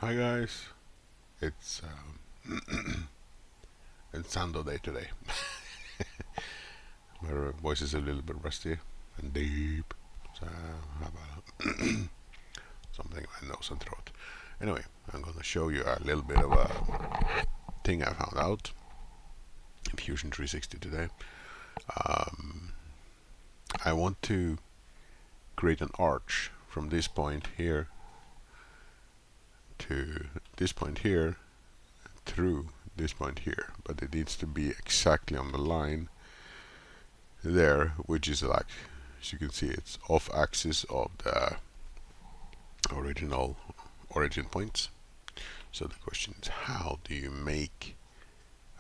Hi guys, it's it's Sando Day today. My voice is a little bit rusty and deep, so I have something in my nose and throat. Anyway, I'm gonna show you a little bit of a thing I found out in Fusion 360 today. Um, I want to create an arch from this point here to this point here through this point here, but it needs to be exactly on the line there, which is like, as you can see, it's off axis of the original origin points. So the question is, how do you make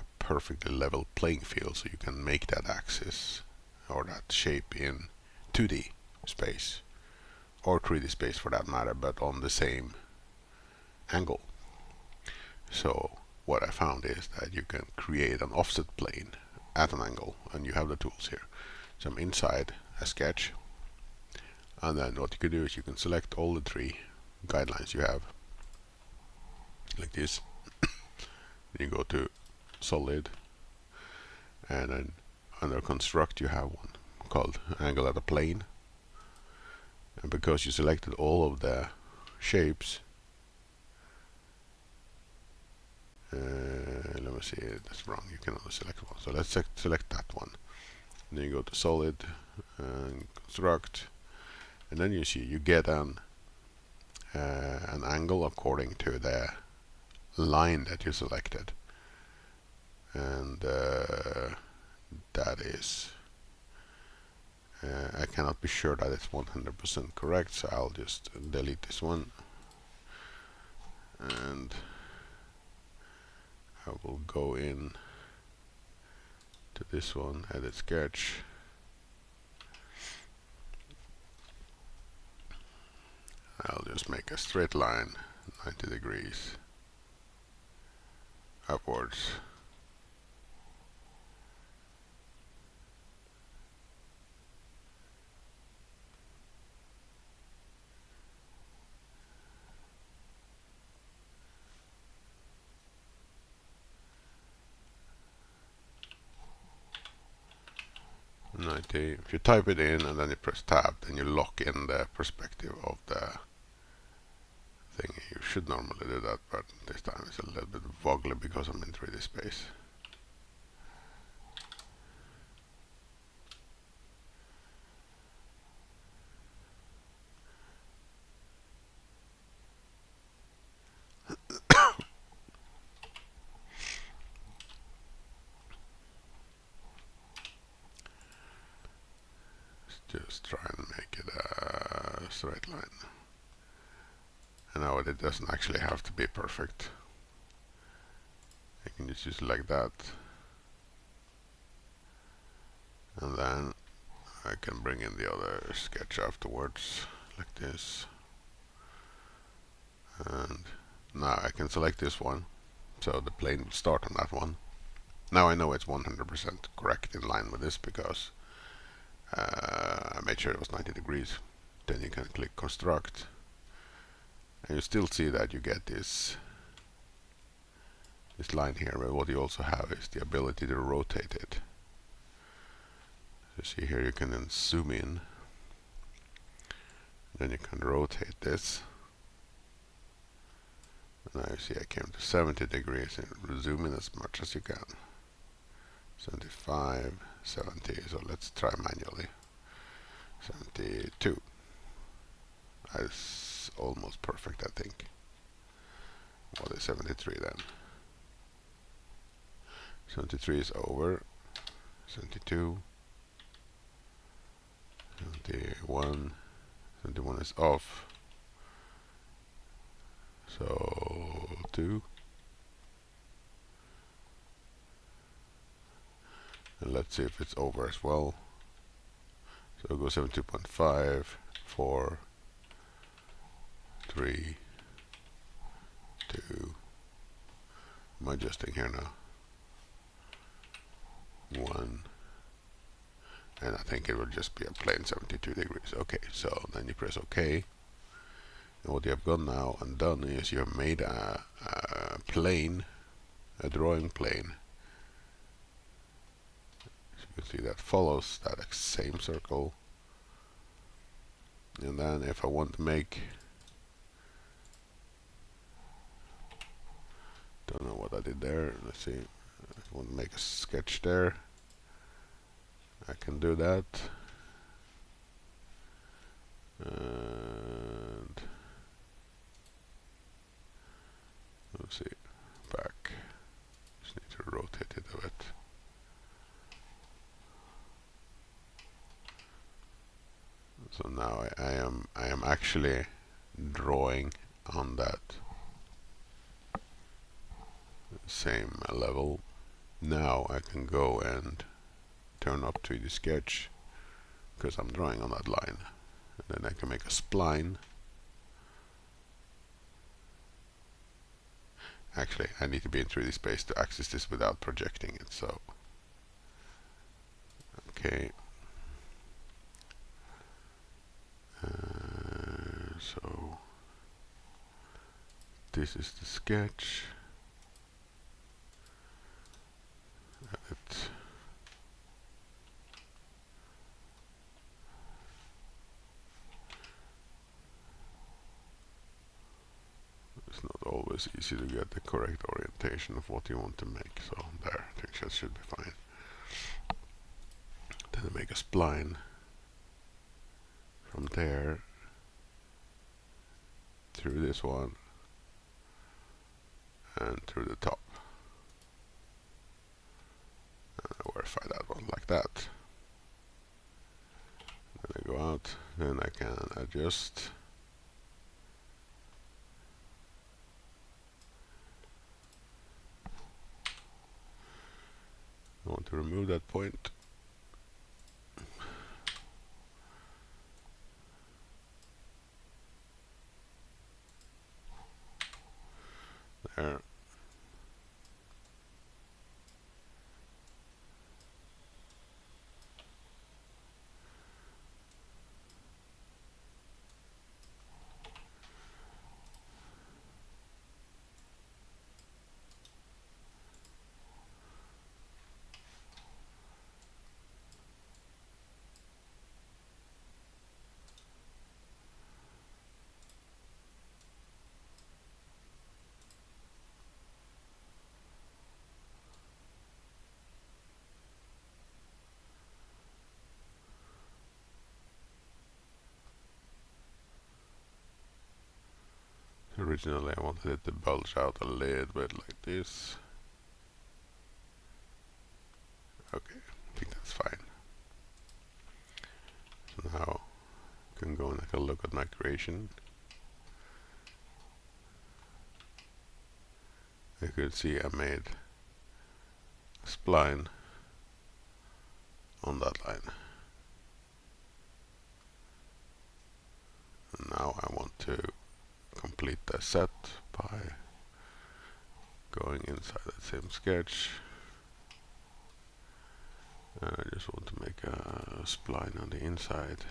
a perfectly level playing field so you can make that axis or that shape in 2D space or 3D space for that matter, but on the same angle? So what I found is that you can create an offset plane at an angle, and you have the tools here. So I'm inside a sketch, and then what you can do is you can select all the three guidelines you have, like this. Then you go to solid, and then under construct you have one called angle at a plane, and because you selected all of the shapes, let me see, that's wrong, you can only select one, so let's select that one. And then you go to solid and construct, and then you see you get an angle according to the line that you selected, and that is I cannot be sure that it's 100% correct, so I'll just delete this one, and I will go in to this one, edit sketch, I'll just make a straight line 90 degrees upwards. If you type it in and then you press tab, then you lock in the perspective of the thing. You should normally do that, but this time it's a little bit woggly because I'm in 3D space. Just try and make it a straight line. And now it doesn't actually have to be perfect. I can just use it like that. And then I can bring in the other sketch afterwards, like this. And now I can select this one, so the plane will start on that one. Now I know it's 100% correct in line with this because I made sure it was 90 degrees. Then you can click construct, and you still see that you get this line here, but what you also have is the ability to rotate it. So see here, you can then zoom in, then you can rotate this. Now you see I came to 70 degrees, and zoom in as much as you can. 75, 70, so let's try manually. 72. That's almost perfect, I think. What is 73 then? 73 is over. 72. 71. 71 is off. So 2. And let's see if it's over as well. So we'll go 72.5, 4, 3, 2. I'm adjusting here now. 1. And I think it will just be a plain 72 degrees. Okay, so then you press OK. what you have gone now and done is you have made a plane, a drawing plane. So you can see that follows that same circle. And then if I want to make, don't know what I did there, let's see, I want to make a sketch there, I can do that. And let's see, back, just need to rotate it a bit. So now I am actually drawing on that same level. Now I can go and turn up 3D Sketch because I'm drawing on that line, and then I can make a spline. Actually, I need to be in 3D space to access this without projecting it, so okay. So this is the sketch. It's not always easy to get the correct orientation of what you want to make, so there, I think that should be fine. Then I make a spline from there through this one and through the top. And I verify that one like that. Then I go out, then I can adjust. I want to remove that point. There. Originally I wanted it to bulge out a little bit like this. Okay, I think that's fine. So now I can go and take a look at my creation. You can see I made a spline on that line. And now I want to complete the set by going inside that same sketch. And I just want to make a spline on the inside.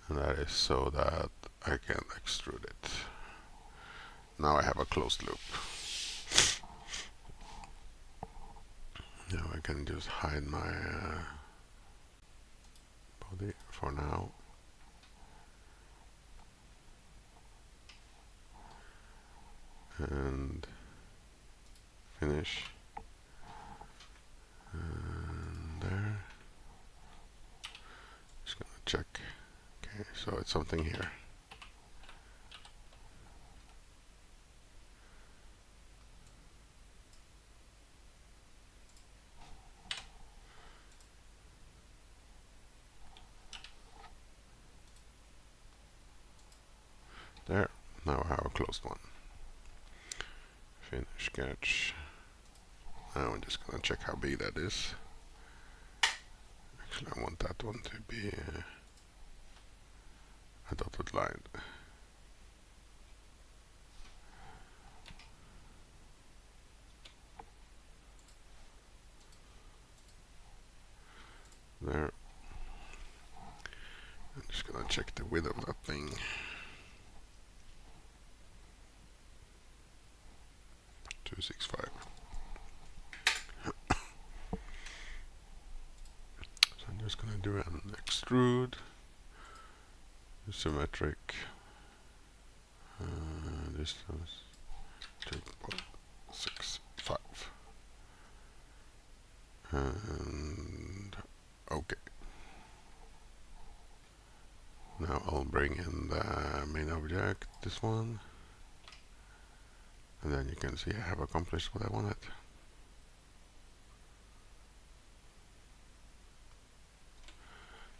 And that is so that I can extrude it. Now I have a closed loop. Now I can just hide my body for now. And finish. And there. Just gonna check. Okay, so it's something here. There. Now I have a closed one. Finish sketch. Now I'm just gonna check how big that is. Actually, I want that one to be a dotted line. I'm just gonna check the width of that thing. 265. So I'm just gonna do an extrude, symmetric, distance 2.65, and okay. Now I'll bring in the main object, this one, and then you can see I have accomplished what I wanted.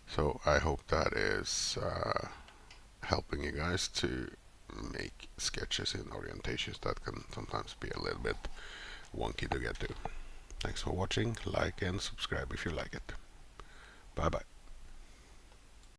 So I hope that is helping you guys to make sketches in orientations that can sometimes be a little bit wonky to get to. Thanks for watching. Like and subscribe if you like it. Bye bye.